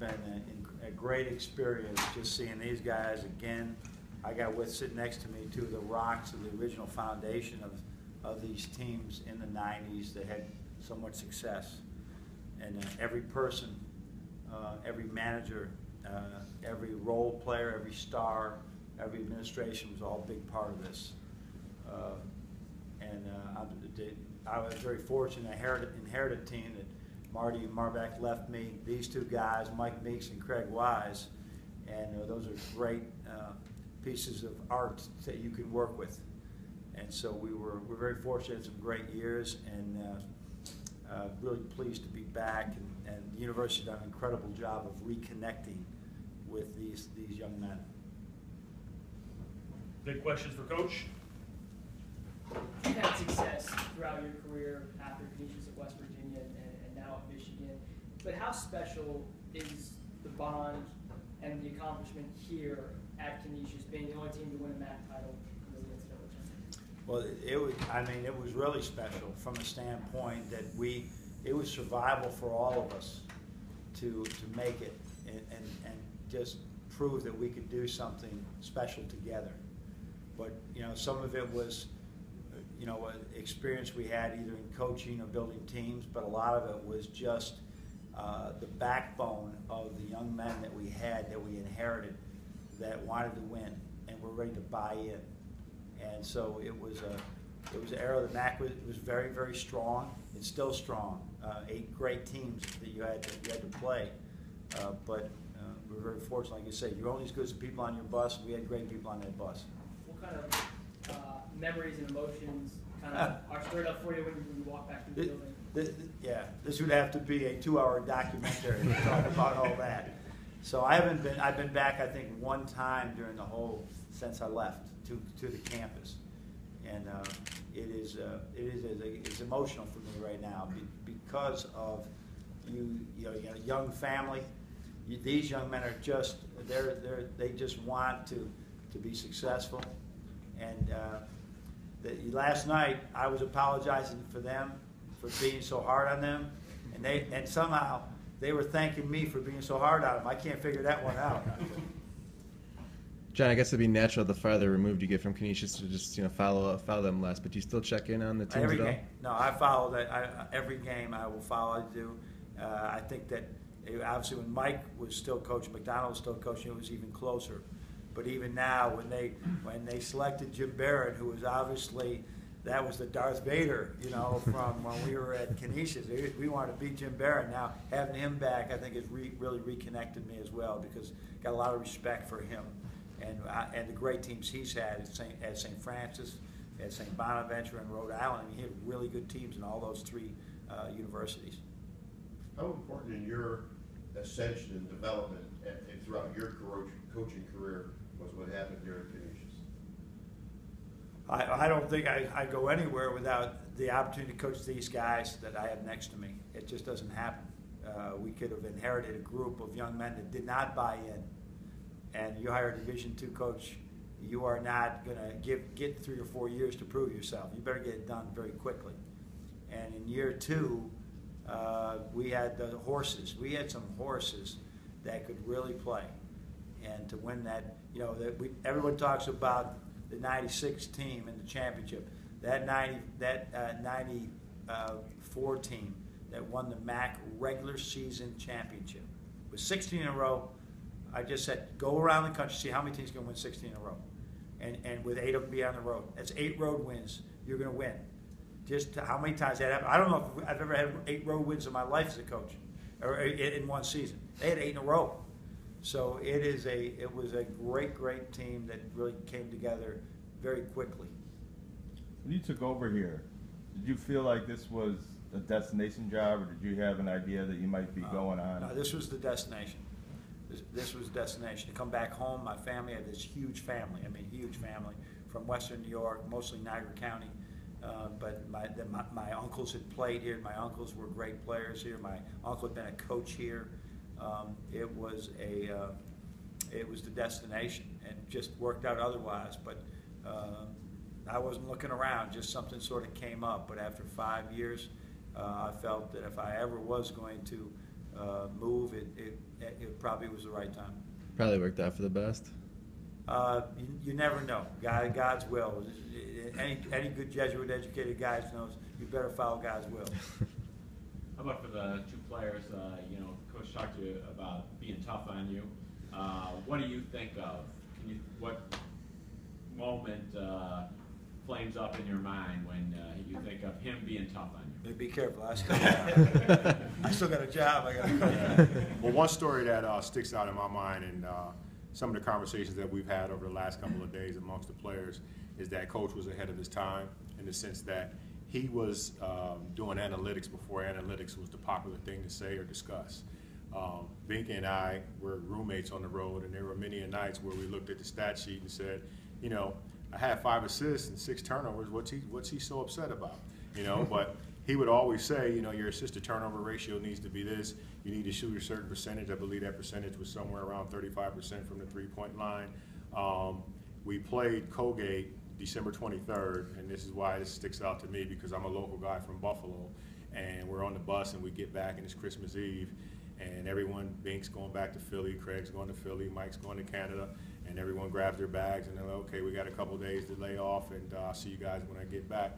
been a great experience just seeing these guys again. I got with sitting next to me two of the rocks of the original foundation of these teams in the 90s that had so much success. And every person, every manager, every role player, every star, every administration was all a big part of this. I was very fortunate. I inherited a team that Marty Marbach left me, these two guys, Mike Meeks and Craig Wise, and those are great pieces of art that you can work with. And so we're very fortunate, had some great years, and really pleased to be back. And the university done an incredible job of reconnecting with these young men. Big questions for Coach? You've had success throughout your career after Canisius at West Virginia and now at Michigan. But how special is the bond and the accomplishment here at Canisius, being the only team to win a MAC title in the NCAA? Well, it was really special from the standpoint that it was survival for all of us to make it and just prove that we could do something special together. But some of it was experience we had either in coaching or building teams, but a lot of it was just the backbone of the young men that we had, that we inherited, that wanted to win and were ready to buy in. And so it was an era the MAC was very, very strong. It's still strong. 8 great teams that you had to play, but we're very fortunate, like you say, you're only as good as the people on your bus. We had great people on that bus. What kind of memories and emotions kind of are stirred up for you when you walk back through the building? This would have to be a 2-hour documentary to talk about all that. So I've been back, I think, one time during the whole, since I left to the campus. And it's emotional for me right now because of you got a young family. These young men are just, they just want to be successful. And last night I was apologizing for them for being so hard on them, and somehow they were thanking me for being so hard on them. I can't figure that one out. John, I guess it'd be natural the farther removed you get from Canisius to just follow them less. But do you still check in on the teams every at all? game? No, I follow that. Every game I will follow. I do. I think that obviously when Mike was still coaching, McDonald was still coaching, it was even closer. But even now, when they selected Jim Barrett, who was obviously, that was the Darth Vader, from when we were at Canisius. We wanted to beat Jim Barrett. Now having him back, I think, has really reconnected me as well, because got a lot of respect for him and the great teams he's had at St. Francis, at St. Bonaventure, and Rhode Island. I mean, he had really good teams in all those 3 universities. How important in your ascension and development and throughout your coaching career was what happened here at Canisius? I don't think I go anywhere without the opportunity to coach these guys that I have next to me. It just doesn't happen. We could have inherited a group of young men that did not buy in. And you hire a Division II coach, you are not going to get 3 or 4 years to prove yourself. You better get it done very quickly. And in year 2, we had the horses. We had some horses that could really play. And to win that, everyone talks about the '96 team in the championship. That 94 team that won the MAC regular season championship with 16 in a row. I just said, go around the country, see how many teams can win 16 in a row. And with 8 of them be on the road. That's 8 road wins. You're going to win. Just how many times that happened. I don't know if I've ever had 8 road wins in my life as a coach, or in one season. They had 8 in a row. So it was a great team that really came together very quickly. When you took over here, did you feel like this was a destination job, or did you have an idea that you might be going on? No, this was the destination. This was the destination. To come back home, my family, I had this huge family, huge family, from Western New York, mostly Niagara County. But my uncles had played here. My uncles were great players here. My uncle had been a coach here. It was the destination, and just worked out otherwise. But I wasn't looking around. Just something sort of came up. But after 5 years, I felt that if I ever was going to move, it probably was the right time. Probably worked out for the best. You never know. God's will. Any good Jesuit-educated guy knows you better follow God's will. How about for the two players? Coach talked to you about being tough on you. What do you think of? What moment flames up in your mind when you think of him being tough on you? Be careful. I still got a job. I got to coach. Well, one story that sticks out in my mind, and some of the conversations that we've had over the last couple of days amongst the players, is that Coach was ahead of his time in the sense that he was doing analytics before analytics was the popular thing to say or discuss. Binky and I were roommates on the road, and there were many nights where we looked at the stat sheet and said, I had 5 assists and 6 turnovers. What's he so upset about? But he would always say, your assist to turnover ratio needs to be this. You need to shoot a certain percentage. I believe that percentage was somewhere around 35% from the 3-point line. We played Colgate December 23rd, and this is why this sticks out to me because I'm a local guy from Buffalo, and we're on the bus and we get back and it's Christmas Eve, and everyone, Bink's going back to Philly, Craig's going to Philly, Mike's going to Canada, and everyone grabs their bags and they're like, okay, we got a couple days to lay off, and I'll see you guys when I get back.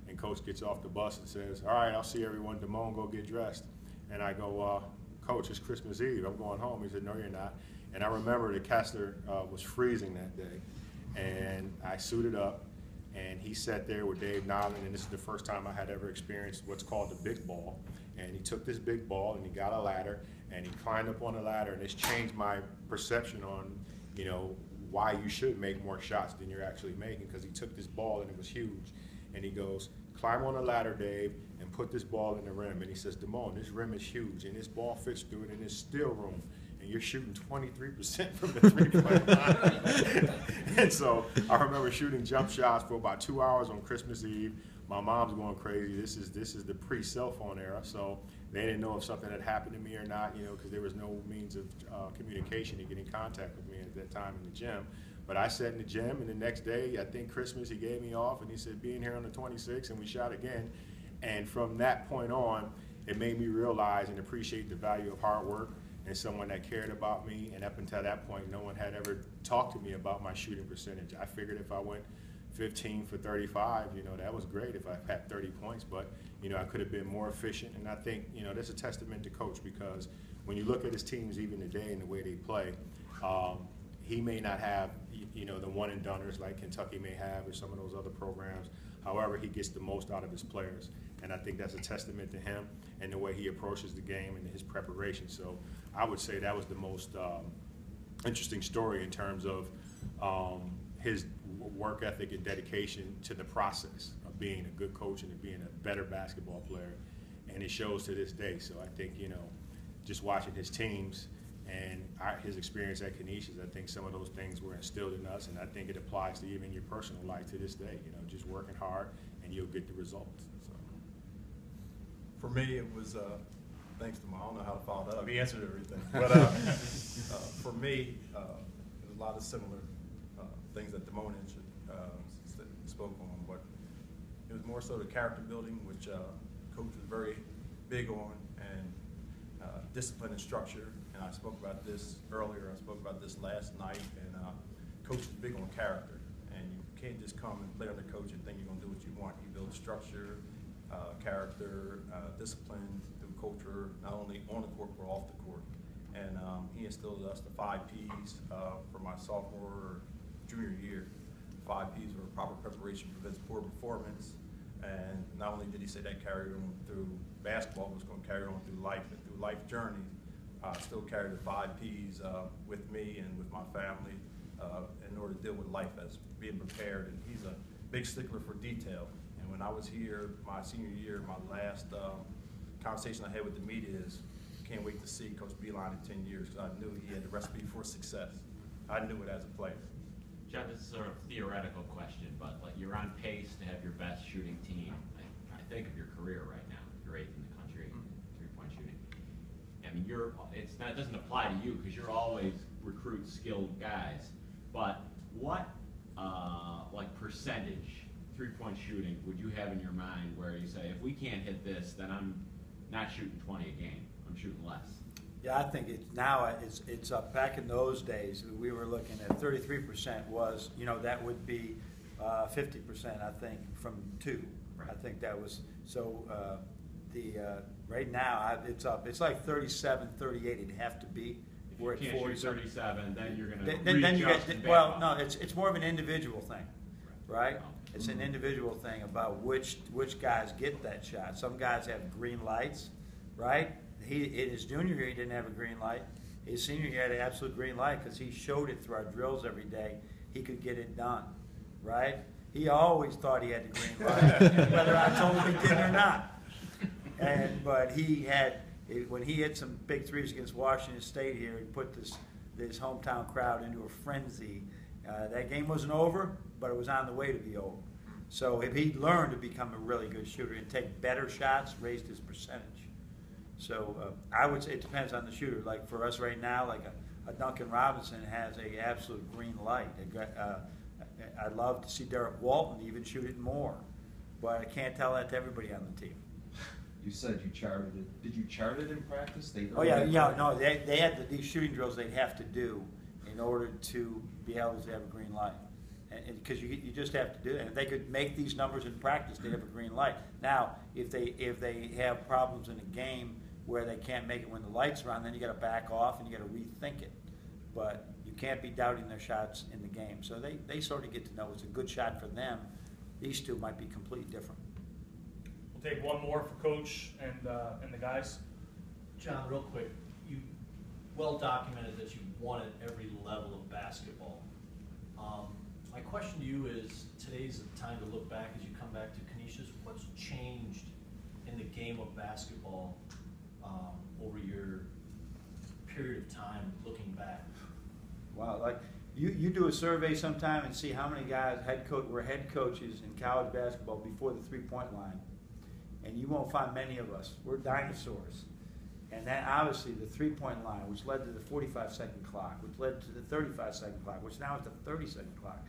And Coach gets off the bus and says, all right, I'll see everyone. Damone, go get dressed. And I go, Coach, it's Christmas Eve. I'm going home. He said, no, you're not. And I remember the Kessler was freezing that day. And I suited up, and he sat there with Dave Nyland, and this is the first time I had ever experienced what's called the big ball. And he took this big ball, and he got a ladder, and he climbed up on the ladder, and it's changed my perception on, why you should make more shots than you're actually making, because he took this ball, and it was huge. And he goes, climb on the ladder, Dave, and put this ball in the rim. And he says, Damone, this rim is huge, and this ball fits through it, and there's still room. And you're shooting 23% from the 3-point line. And so I remember shooting jump shots for about 2 hours on Christmas Eve. My mom's going crazy. This is the pre-cell phone era, so they didn't know if something had happened to me or not, because there was no means of communication to get in contact with me at that time in the gym. But I sat in the gym, and the next day, I think Christmas, he gave me off, and he said, be in here on the 26th, and we shot again. And from that point on, it made me realize and appreciate the value of hard work and someone that cared about me. And up until that point, no one had ever talked to me about my shooting percentage. I figured if I went 15 for 35, that was great if I had 30 points, but, I could have been more efficient. And I think, that's a testament to Coach, because when you look at his teams even today and the way they play, he may not have, the one-and-doners like Kentucky may have or some of those other programs. However, he gets the most out of his players. And I think that's a testament to him and the way he approaches the game and his preparation. So I would say that was the most interesting story in terms of his work ethic and dedication to the process of being a good coach and being a better basketball player. And it shows to this day. So I think, just watching his teams and his experience at Canisius, I think some of those things were instilled in us, and I think it applies to even your personal life to this day. Just working hard, and you'll get the results. So. For me, it was thanks to I don't know how to follow that up. He answered everything, but for me, there's a lot of similar things that Damone spoke on, but it was more so the character building, which Coach was very big on, and discipline and structure. And I spoke about this earlier. I spoke about this last night. And Coach is big on character. And you can't just come and play under Coach and think you're going to do what you want. He builds structure, character, discipline through culture, not only on the court but off the court. And he instilled us the 5 Ps for my sophomore or junior year. 5 Ps were proper preparation prevents poor performance. And not only did he say that carried on through basketball, but it was going to carry on through life and through life journeys. I still carry the 5 Ps with me and with my family in order to deal with life as being prepared. And he's a big stickler for detail. And when I was here my senior year, my last conversation I had with the media is, can't wait to see Coach Beilein in 10 years, because I knew he had the recipe for success. I knew it as a player. John, this is sort of a theoretical question, but you're on pace to have your best shooting team. I think of your career right now. You're 8th in the country in 3-point shooting. I mean, it doesn't apply to you because you're always recruit skilled guys. But what percentage 3-point shooting would you have in your mind where you say, if we can't hit this, then I'm not shooting 20 a game. I'm shooting less? Yeah, I think it's up. Back in those days, we were looking at 33% was, that would be 50%, I think, from 2. Right. I think that was, so right now, it's up. It's like 37, 38 it'd have to be. If We're you at can't 40. shoot 37, then you're going to Then you readjust get, and back well, off. no, it's more of an individual thing, right? It's an individual thing about which guys get that shot. Some guys have green lights, right? In his junior year, he didn't have a green light. His senior year, he had an absolute green light because he showed it through our drills every day. He could get it done, right? He always thought he had the green light, whether I told him he did or not. But when he hit some big threes against Washington State here, he put this hometown crowd into a frenzy. That game wasn't over, but it was on the way to be over. So if he learned to become a really good shooter and take better shots, raised his percentage. So I would say it depends on the shooter. Like for us right now, like a Duncan Robinson has a absolute green light. I'd love to see Derek Walton even shoot it more, but I can't tell that to everybody on the team. You said you charted it. Did you chart it in practice? They had these shooting drills they'd have to do in order to be able to have a green light. Because you just have to do it. And if they could make these numbers in practice, they'd have a green light. Now, if they have problems in a game where they can't make it when the lights are on, then you got to back off and you got to rethink it. But you can't be doubting their shots in the game. So they sort of get to know it's a good shot for them. These two might be completely different. We'll take one more for Coach and the guys. John, real quick, you well documented that you won at every level of basketball. My question to you is, today's the time to look back as you come back to Canisius. What's changed in the game of basketball over your period of time looking back? Wow, like you do a survey sometime and see how many guys were head coaches in college basketball before the three-point line, and you won't find many of us. We're dinosaurs. And then obviously the three-point line, which led to the 45-second clock, which led to the 35-second clock, which now is the 30-second clock.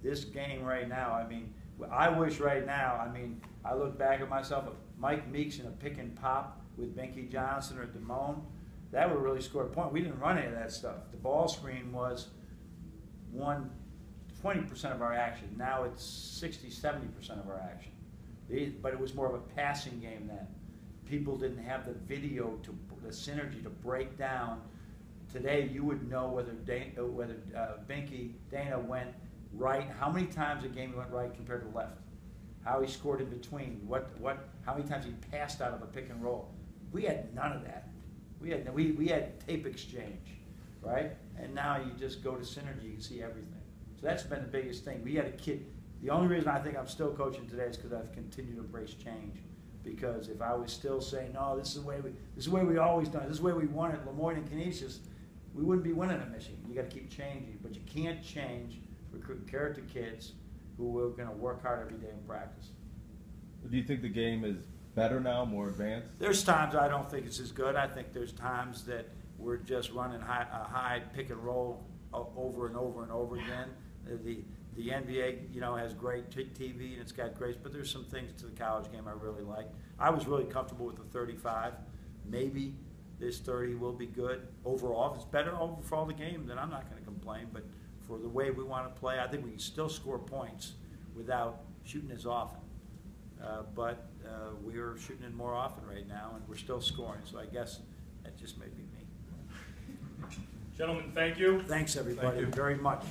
This game right now, I mean, I wish right now, I mean, I look back at myself, Mike Meeks in a pick and pop with Binky Johnson or Damone, that would really score a point. We didn't run any of that stuff. The ball screen was 20% of our action. Now it's 60, 70% of our action. But it was more of a passing game then. People didn't have the video, the synergy to break down. Today, you would know whether Binky Dana went right, how many times a game he went right compared to left, how he scored in between, how many times he passed out of a pick and roll. We had none of that. We had tape exchange, right? And now you just go to synergy, you can see everything. So that's been the biggest thing. We had a kid. The only reason I think I'm still coaching today is because I've continued to embrace change. Because if I was still saying, no, this is the way we always done it, this is the way we won at Lemoyne and Canisius, we wouldn't be winning at Michigan. You got to keep changing, but you can't change recruit character kids who are going to work hard every day in practice. Do you think the game is better now, more advanced? There's times I don't think it's as good. I think there's times that we're just running a high pick and roll over and over and over again. The NBA, has great TV and it's got great, but there's some things to the college game I really like. I was really comfortable with the 35. Maybe this 30 will be good overall. If it's better overall the game, then I'm not going to complain. But for the way we want to play, I think we can still score points without shooting as often. But we're shooting it more often right now, and we're still scoring. So I guess that just may be me. Gentlemen, thank you. Thanks, everybody, very much.